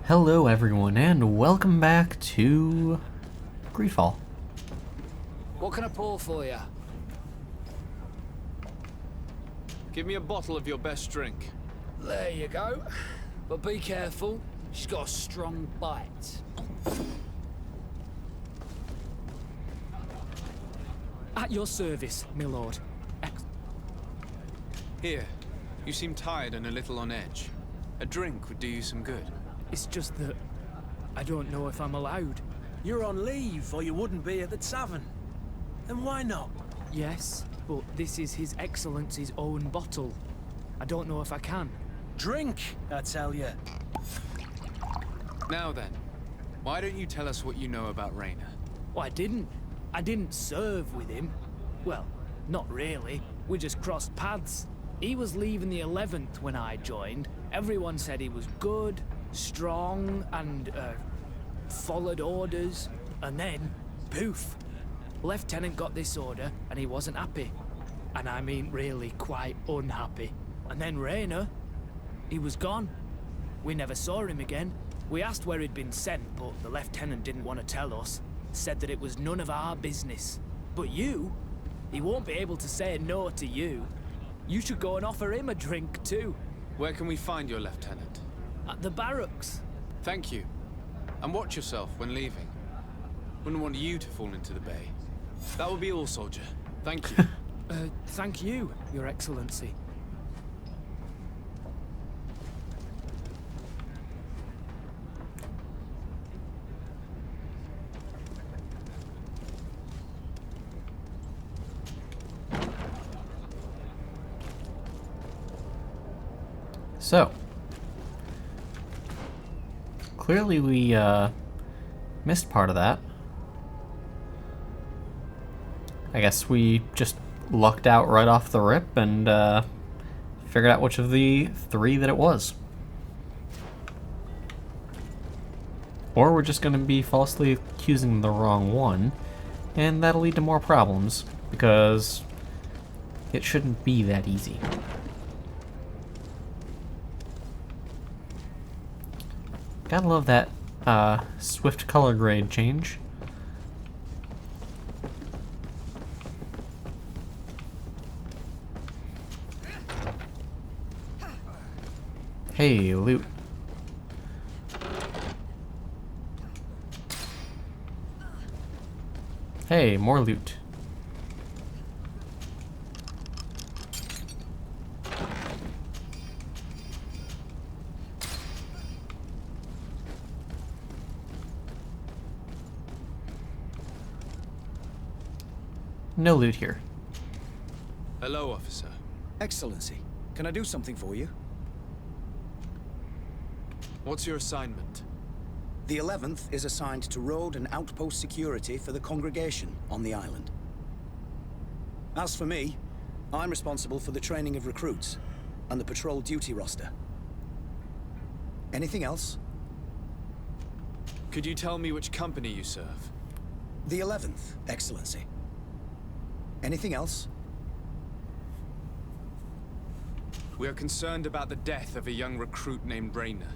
Hello everyone and welcome back to GreedFall. What can I pour for you? Give me a bottle of your best drink. There you go. But be careful, she's got a strong bite. At your service, my lord. Here, you seem tired and a little on edge. A drink would do you some good. It's just that I don't know if I'm allowed. You're on leave, or you wouldn't be at the tavern. Then why not? Yes, but this is His Excellency's own bottle. I don't know if I can. Drink, I tell you. Now then, why don't you tell us what you know about Rainer? Well, I didn't serve with him. Well, not really. We just crossed paths. He was leaving the 11th when I joined. Everyone said he was good, strong, and, followed orders. And then, poof. Lieutenant got this order, and he wasn't happy. And I mean really quite unhappy. And then Rainer, he was gone. We never saw him again. We asked where he'd been sent, but the lieutenant didn't want to tell us. Said that it was none of our business. But you, he won't be able to say no to you. You should go and offer him a drink too. Where can we find your lieutenant? At the barracks. Thank you. And watch yourself when leaving. Wouldn't want you to fall into the bay. That will be all, soldier. Thank you. Thank you, Your Excellency. So, clearly we missed part of that. I guess we just lucked out right off the rip and figured out which of the three that it was. Or we're just going to be falsely accusing the wrong one, and that'll lead to more problems, because it shouldn't be that easy. Gotta love that swift color grade change. Hey, loot. Hey, more loot. No loot here. Hello, officer. Excellency, can I do something for you? What's your assignment? The 11th is assigned to road and outpost security for the congregation on the island. As for me, I'm responsible for the training of recruits and the patrol duty roster. Anything else? Could you tell me which company you serve? The 11th, Excellency. Anything else? We are concerned about the death of a young recruit named Rainer.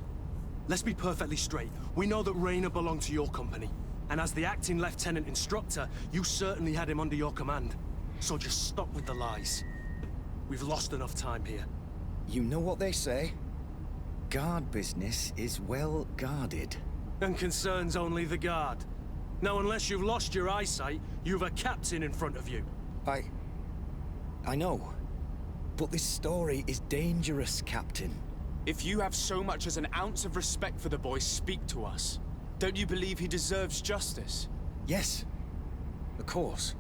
Let's be perfectly straight. We know that Rainer belonged to your company. And as the acting lieutenant instructor, you certainly had him under your command. So just stop with the lies. We've lost enough time here. You know what they say? Guard business is well guarded. And concerns only the guard. Now, unless you've lost your eyesight, you've a captain in front of you. I know. But this story is dangerous, Captain. If you have so much as an ounce of respect for the boy, speak to us. Don't you believe he deserves justice? Yes, of course.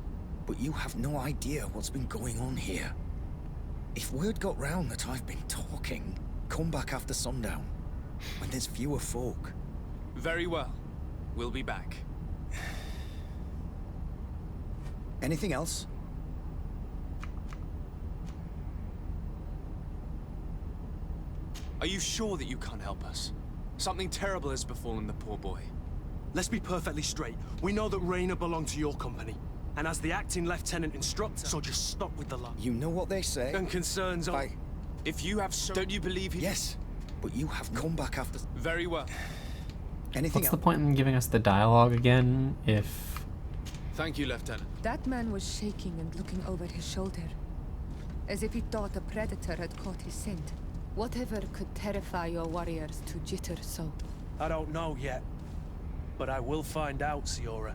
But you have no idea what's been going on here. If word got round that I've been talking, come back after sundown, when there's fewer folk. Very well. We'll be back. Anything else? Are you sure that you can't help us? Something terrible has befallen the poor boy. Let's be perfectly straight. We know that Rainer belonged to your company. And as the acting lieutenant instructor, so just stop with the lie. You know what they say? And concerns If you have so... Don't you believe he... Yes, but you have come back after... Very well. Anything What's the else? point in giving us the dialogue again if... Thank you, Lieutenant. That man was shaking and looking over his shoulder, as if he thought a predator had caught his scent. Whatever could terrify your warriors to jitter so? I don't know yet, but I will find out, Siora.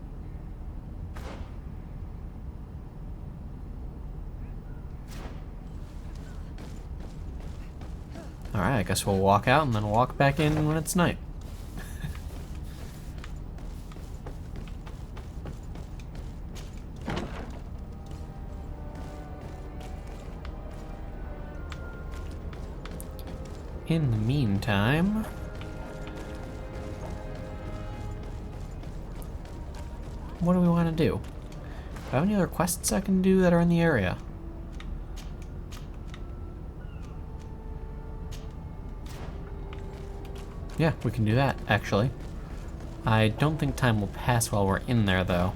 Alright, I guess we'll walk out and then walk back in when it's night. In the meantime... what do we want to do? Do I have any other quests I can do that are in the area? Yeah, we can do that, actually. I don't think time will pass while we're in there, though.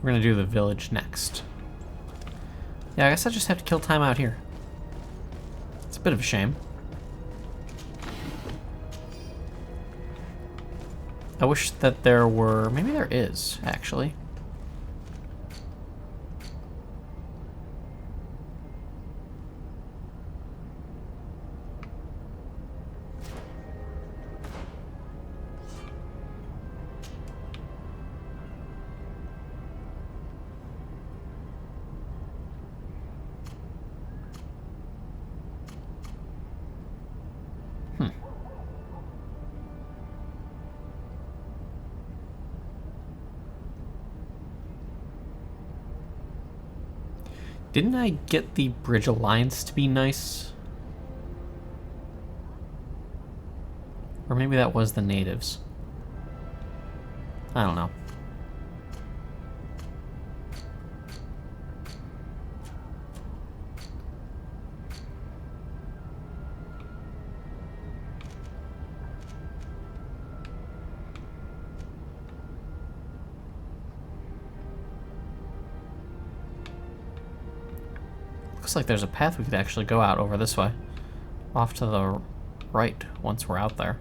We're gonna do the village next. Yeah, I guess I just have to kill time out here. It's a bit of a shame. I wish that there were... maybe there is, actually. Didn't I get the Bridge Alliance to be nice? Or maybe that was the natives. I don't know. Looks like there's a path we could actually go out over this way. Off to the right once we're out there.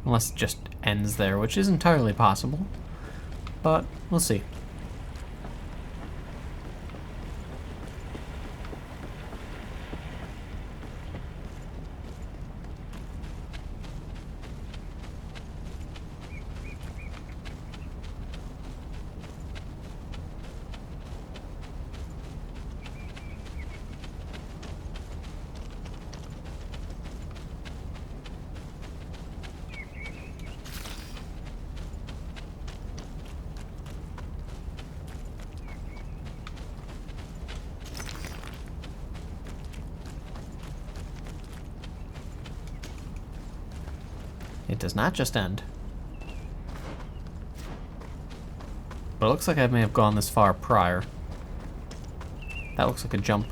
Unless it just ends there, which is entirely possible. But we'll see. It does not just end. But it looks like I may have gone this far prior. That looks like a jump.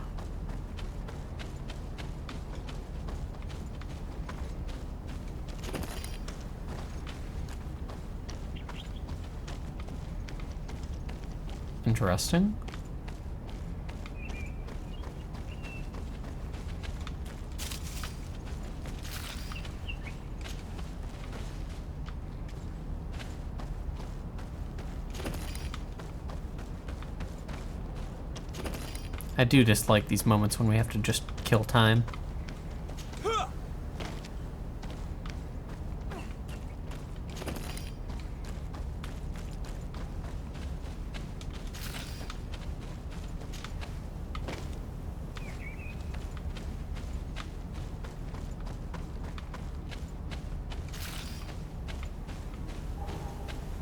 Interesting. I do dislike these moments when we have to just kill time.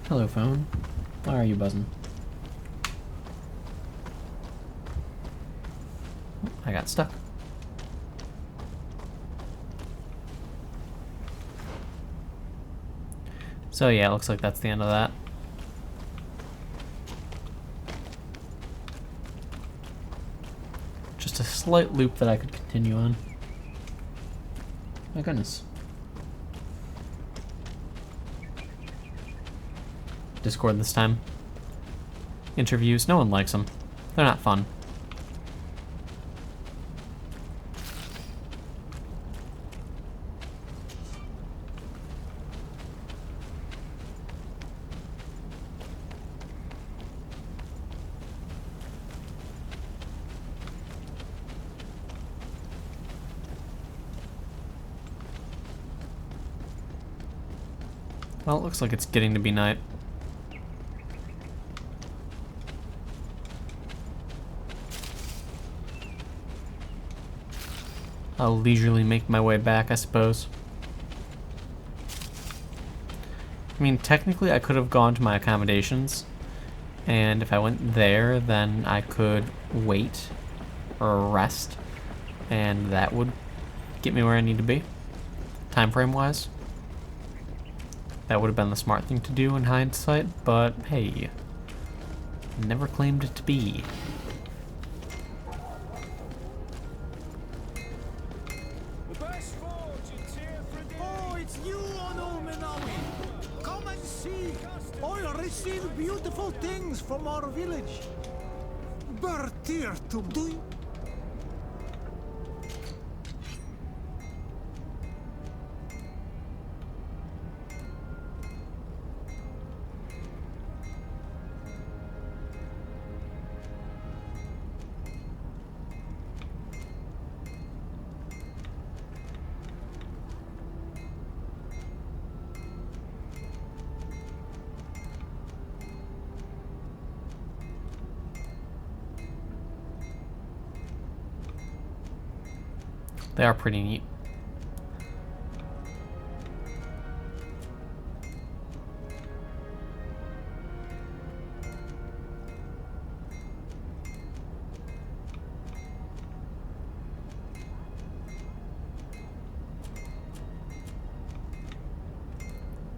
Hello, phone. Why are you buzzing? Oh, I got stuck. So yeah, it looks like that's the end of that. Just a slight loop that I could continue on. My goodness. Discord this time. Interviews, no one likes them. They're not fun. Well, it looks like it's getting to be night. I'll leisurely make my way back, I suppose. I mean, technically I could have gone to my accommodations, and if I went there, then I could wait or rest, and that would get me where I need to be, time frame wise. That would have been the smart thing to do in hindsight, but hey, never claimed it to be. Oh, it's you, Onominawi. Come and see. I'll receive beautiful things from our village. Bertir to do. They are pretty neat.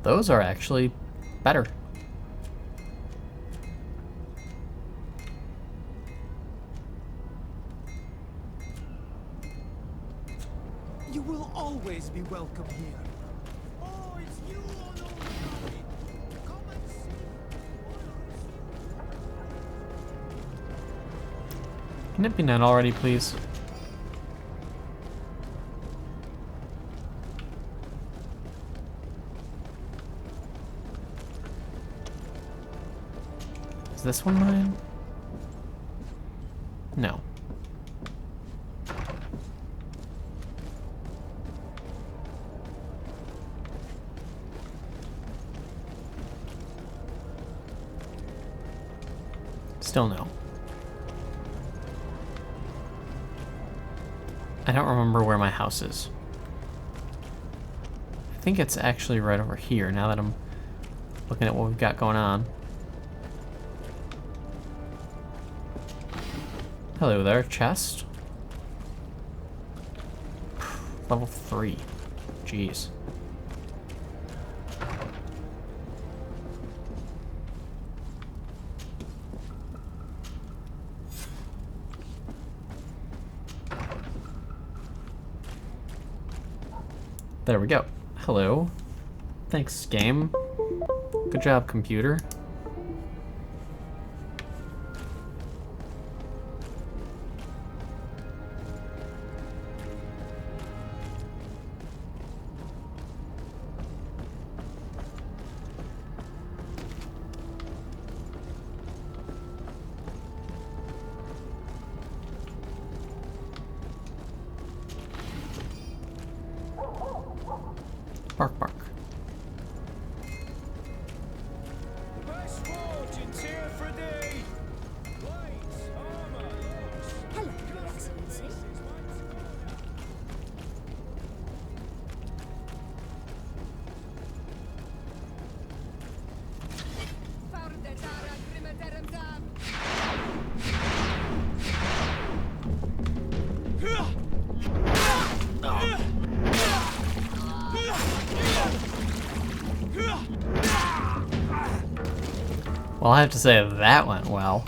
Those are actually better. You will always be welcome here. Oh, it's you, Onominawi. Come and see. Can it be night already, please? Is this one mine? No. Still no. I don't remember where my house is. I think it's actually right over here now that I'm looking at what we've got going on. Hello there, chest. Level 3. Jeez. There we go. Hello. Thanks, game. Good job, computer. Bark, bark. Well, I have to say that went well.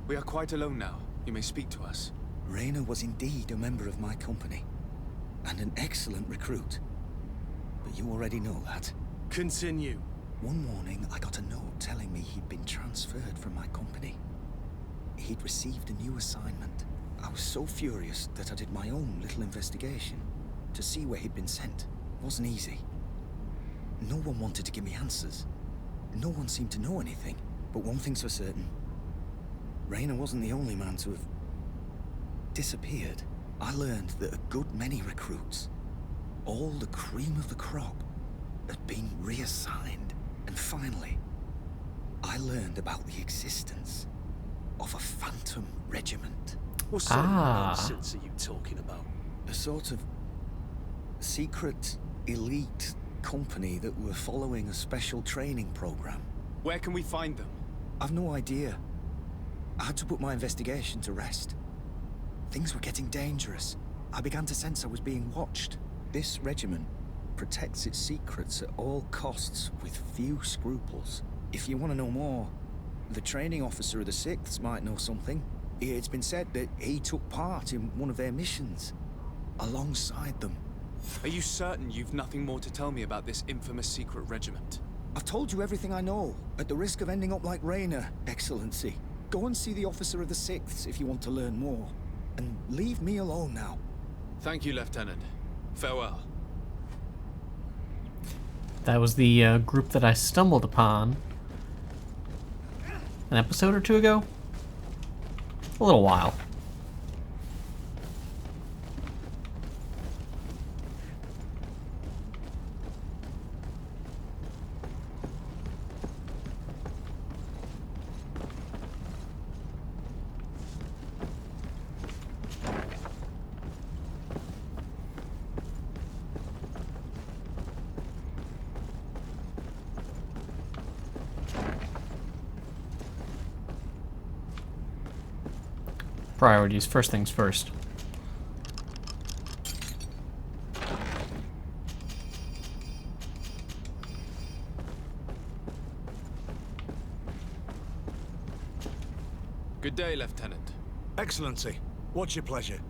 We are quite alone now. You may speak to us. Rayner was indeed a member of my company, and an excellent recruit. But you already know that. Continue. One morning, I got a note telling me he'd been transferred from my company. He'd received a new assignment. I was so furious that I did my own little investigation to see where he'd been sent. It wasn't easy. No one wanted to give me answers. No one seemed to know anything. But one thing's for certain. Rayner wasn't the only man to have disappeared. I learned that a good many recruits, all the cream of the crop, had been reassigned. And finally, I learned about the existence of a phantom regiment. What sort of nonsense are you talking about? A sort of secret, elite company that were following a special training program. Where can we find them? I've no idea. I had to put my investigation to rest. Things were getting dangerous. I began to sense I was being watched. This regiment protects its secrets at all costs with few scruples. If you want to know more, the training officer of the 6th might know something. It's been said that he took part in one of their missions, alongside them. Are you certain you've nothing more to tell me about this infamous secret regiment? I've told you everything I know, at the risk of ending up like Rayner, Excellency. Go and see the officer of the 6th if you want to learn more. And leave me alone now. Thank you, Lieutenant. Farewell. That was the group that I stumbled upon an episode or two ago? A little while. Priorities, first things first. Good day, Lieutenant. Excellency, what's your pleasure?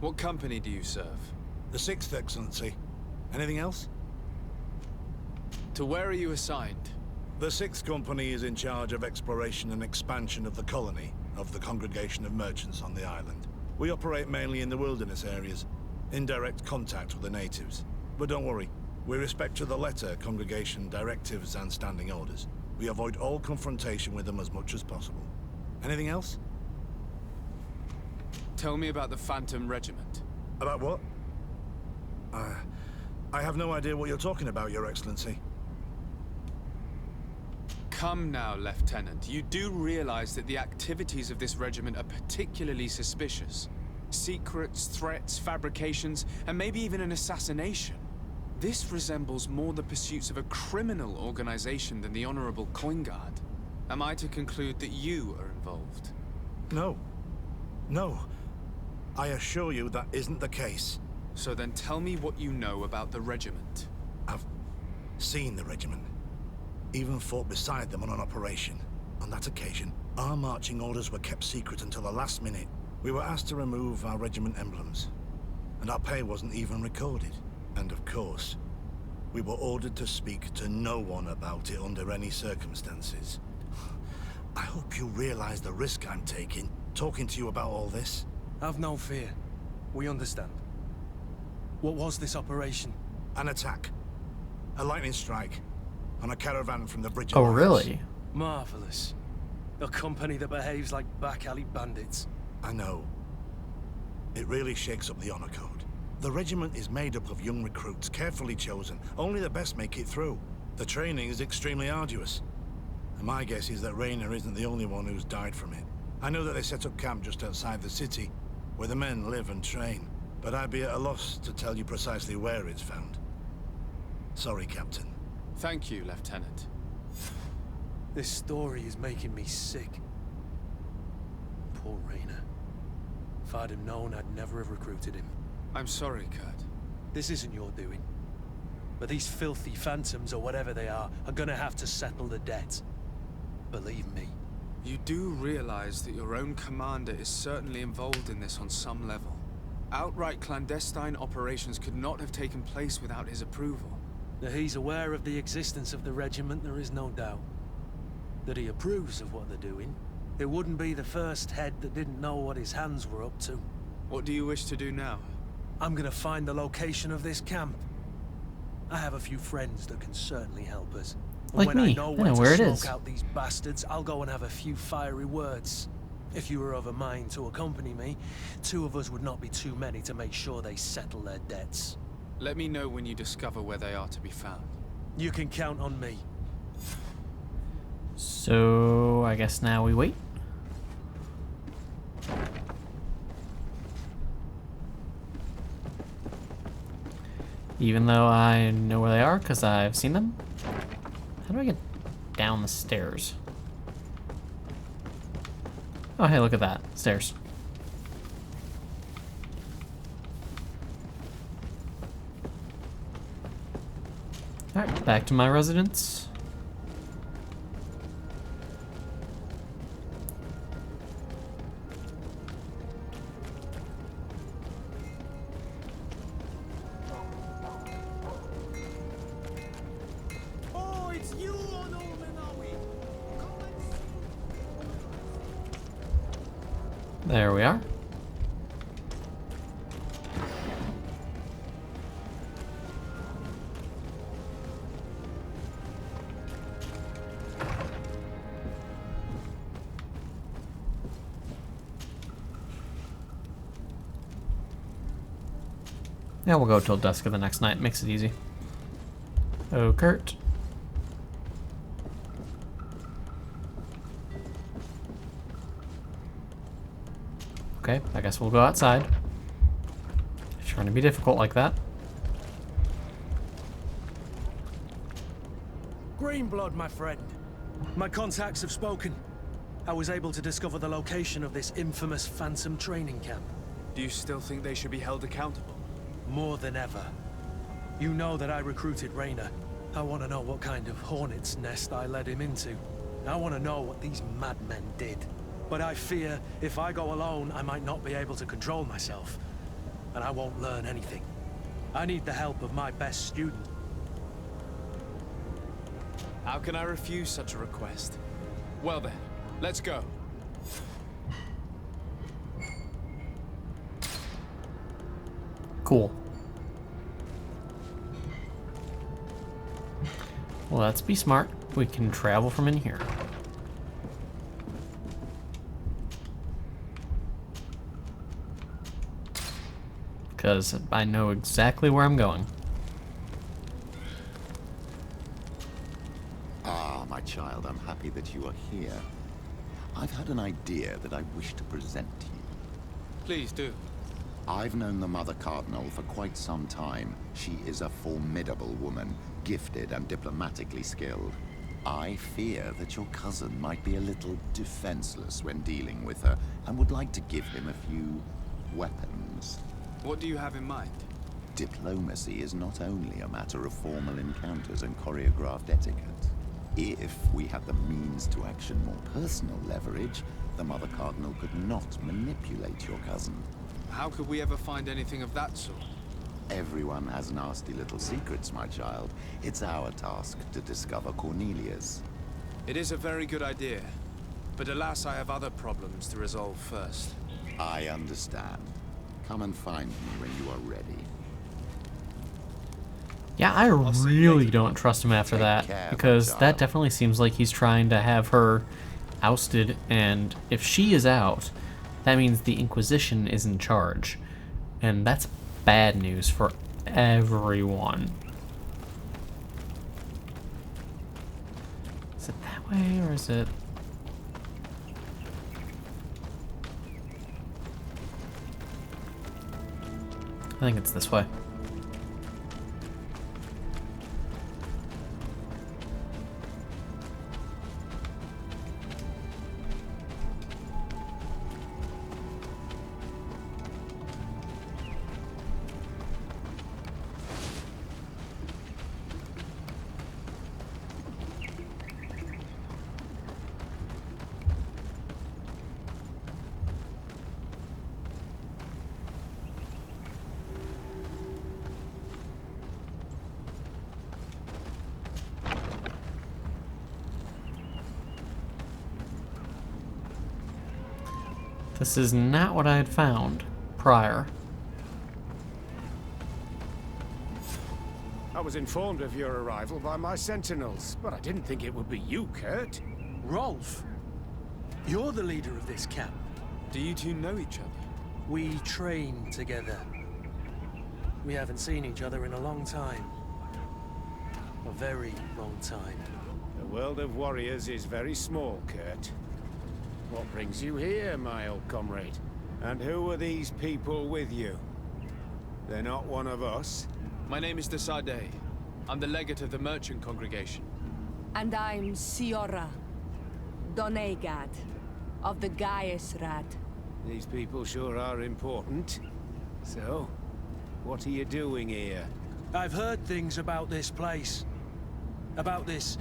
What company do you serve? The 6th, Excellency. Anything else? To where are you assigned? The 6th Company is in charge of exploration and expansion of the colony of the Congregation of Merchants on the island. We operate mainly in the wilderness areas, in direct contact with the natives. But don't worry, we respect to the letter Congregation directives and standing orders. We avoid all confrontation with them as much as possible. Anything else? Tell me about the Phantom Regiment. About what? I have no idea what you're talking about, Your Excellency. Come now, Lieutenant. You do realize that the activities of this regiment are particularly suspicious. Secrets, threats, fabrications, and maybe even an assassination. This resembles more the pursuits of a criminal organization than the Honorable Coin Guard. Am I to conclude that you are involved? No. No. I assure you that isn't the case. So then tell me what you know about the regiment. I've seen the regiment. Even fought beside them on an operation. On that occasion, our marching orders were kept secret until the last minute. We were asked to remove our regiment emblems, and our pay wasn't even recorded. And of course, we were ordered to speak to no one about it under any circumstances. I hope you realize the risk I'm taking, talking to you about all this. Have no fear. We understand. What was this operation? An attack. A lightning strike. On a caravan from the bridge. Oh, really? Marvelous. A company that behaves like back alley bandits. I know. It really shakes up the honor code. The regiment is made up of young recruits, carefully chosen. Only the best make it through. The training is extremely arduous. And my guess is that Rayner isn't the only one who's died from it. I know that they set up camp just outside the city, where the men live and train, but I'd be at a loss to tell you precisely where it's found. Sorry, Captain. Thank you, Lieutenant. This story is making me sick. Poor Rayner. If I'd have known, I'd never have recruited him. I'm sorry, Kurt. This isn't your doing. But these filthy phantoms, or whatever they are gonna have to settle the debt. Believe me. You do realize that your own commander is certainly involved in this on some level. Outright clandestine operations could not have taken place without his approval. That he's aware of the existence of the regiment, there is no doubt. That he approves of what they're doing. It wouldn't be the first head that didn't know what his hands were up to. What do you wish to do now? I'm gonna find the location of this camp. I have a few friends that can certainly help us. And Like when me. I know I when know to where it smoke is. out these bastards, I'll go and have a few fiery words. If you were of a mind to accompany me, 2 of us would not be too many to make sure they settle their debts. Let me know when you discover where they are to be found. You can count on me. So I guess now we wait. Even though I know where they are because I've seen them. How do I get down the stairs? Oh, hey, look at that. Stairs. Alright, back to my residence. Oh, it's you, There we are. Yeah, we'll go till dusk of the next night. Makes it easy. Oh, Kurt. Okay, I guess we'll go outside. It's trying to be difficult like that. Greenblood, my friend. My contacts have spoken. I was able to discover the location of this infamous Phantom training camp. Do you still think they should be held accountable? More than ever. You know that I recruited Rayner. I want to know what kind of hornet's nest I led him into. I want to know what these madmen did. But I fear if I go alone, I might not be able to control myself. And I won't learn anything. I need the help of my best student. How can I refuse such a request? Well then, let's go. Cool. Well, let's be smart. We can travel from in here. Because I know exactly where I'm going. Ah, my child, I'm happy that you are here. I've had an idea that I wish to present to you. Please do. I've known the Mother Cardinal for quite some time. She is a formidable woman, gifted and diplomatically skilled. I fear that your cousin might be a little defenseless when dealing with her, and would like to give him a few weapons. What do you have in mind? Diplomacy is not only a matter of formal encounters and choreographed etiquette. If we had the means to action more personal leverage, the Mother Cardinal could not manipulate your cousin. How could we ever find anything of that sort? Everyone has nasty little secrets, my child. It's our task to discover Cornelia's. It is a very good idea, but alas, I have other problems to resolve first. I understand. Come and find me when you are ready. Yeah, I really don't trust him after that, because that definitely seems like he's trying to have her ousted, and if she is out, that means the Inquisition is in charge, and that's bad news for everyone. Is it that way or is it... I think it's this way. This is not what I had found prior. I was informed of your arrival by my sentinels, but I didn't think it would be you, Kurt. Rolf, you're the leader of this camp. Do you two know each other? We train together. We haven't seen each other in a long time. A very long time. The world of warriors is very small, Kurt. What brings you here, my old comrade? And who are these people with you? They're not one of us? My name is Desadeh. I'm the legate of the merchant congregation. And I'm Siora, Donegad, of the Gaiusrad. These people sure are important. So, what are you doing here? I've heard things about this place. About this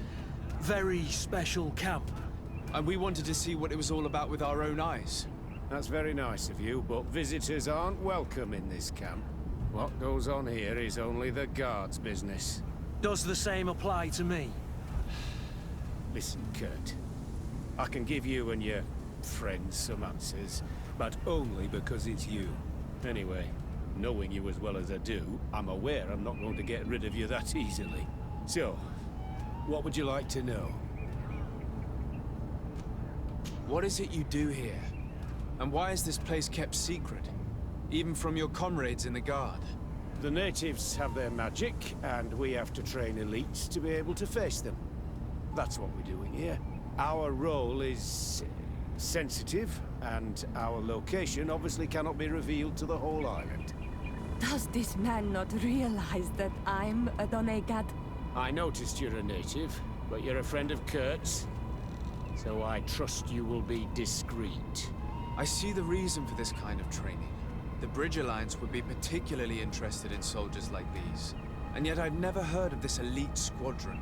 very special camp. And we wanted to see what it was all about with our own eyes. That's very nice of you, but visitors aren't welcome in this camp. What goes on here is only the guards' business. Does the same apply to me? Listen, Kurt. I can give you and your friends some answers, but only because it's you. Anyway, knowing you as well as I do, I'm aware I'm not going to get rid of you that easily. So, what would you like to know? What is it you do here? And why is this place kept secret? Even from your comrades in the guard? The natives have their magic, and we have to train elites to be able to face them. That's what we're doing here. Our role is sensitive, and our location obviously cannot be revealed to the whole island. Does this man not realize that I'm a Donegad? I noticed you're a native, but you're a friend of Kurt's. So I trust you will be discreet. I see the reason for this kind of training. The Bridge Alliance would be particularly interested in soldiers like these. And yet I'd never heard of this elite squadron.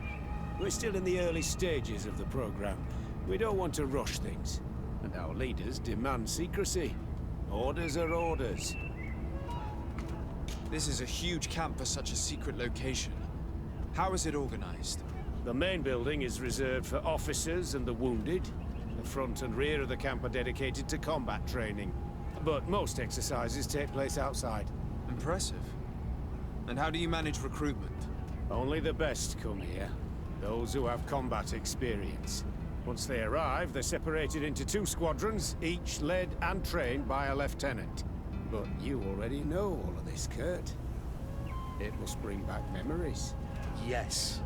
We're still in the early stages of the program. We don't want to rush things. And our leaders demand secrecy. Orders are orders. This is a huge camp for such a secret location. How is it organized? The main building is reserved for officers and the wounded. The front and rear of the camp are dedicated to combat training. But most exercises take place outside. Impressive. And how do you manage recruitment? Only the best come here. Those who have combat experience. Once they arrive, they're separated into 2 squadrons, each led and trained by a lieutenant. But you already know all of this, Kurt. It must bring back memories. Yes.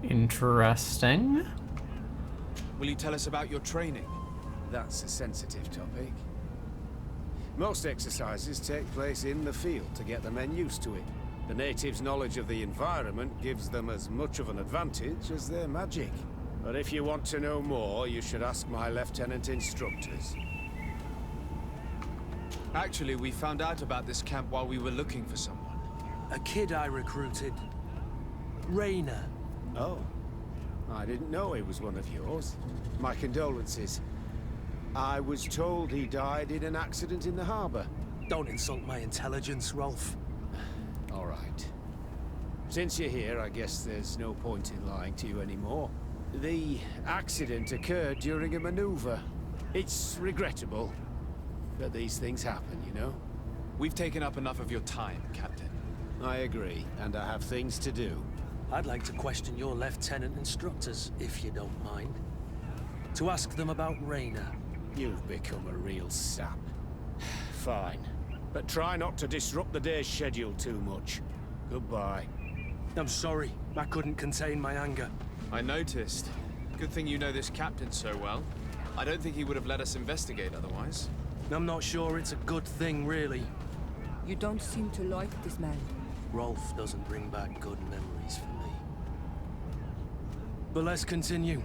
Interesting. Will you tell us about your training? That's a sensitive topic. Most exercises take place in the field to get the men used to it. The natives' knowledge of the environment gives them as much of an advantage as their magic. But if you want to know more, you should ask my lieutenant instructors. Actually, we found out about this camp while we were looking for someone. A kid I recruited. Rainer. Oh. I didn't know he was one of yours. My condolences. I was told he died in an accident in the harbor. Don't insult my intelligence, Rolf. All right. Since you're here, I guess there's no point in lying to you anymore. The accident occurred during a maneuver. It's regrettable, but these things happen, you know? We've taken up enough of your time, Captain. I agree, and I have things to do. I'd like to question your lieutenant instructors, if you don't mind. To ask them about Rainer. You've become a real sap. Fine. But try not to disrupt the day's schedule too much. Goodbye. I'm sorry. I couldn't contain my anger. I noticed. Good thing you know this captain so well. I don't think he would have let us investigate otherwise. I'm not sure it's a good thing, really. You don't seem to like this man. Rolf doesn't bring back good memories for me. But let's continue.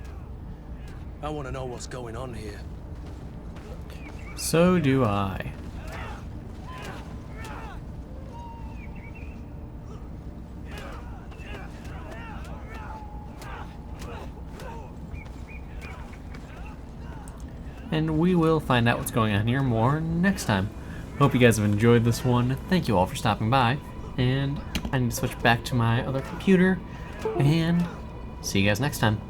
I want to know what's going on here. So do I. And we will find out what's going on here more next time. Hope you guys have enjoyed this one. Thank you all for stopping by. And I need to switch back to my other computer. And see you guys next time.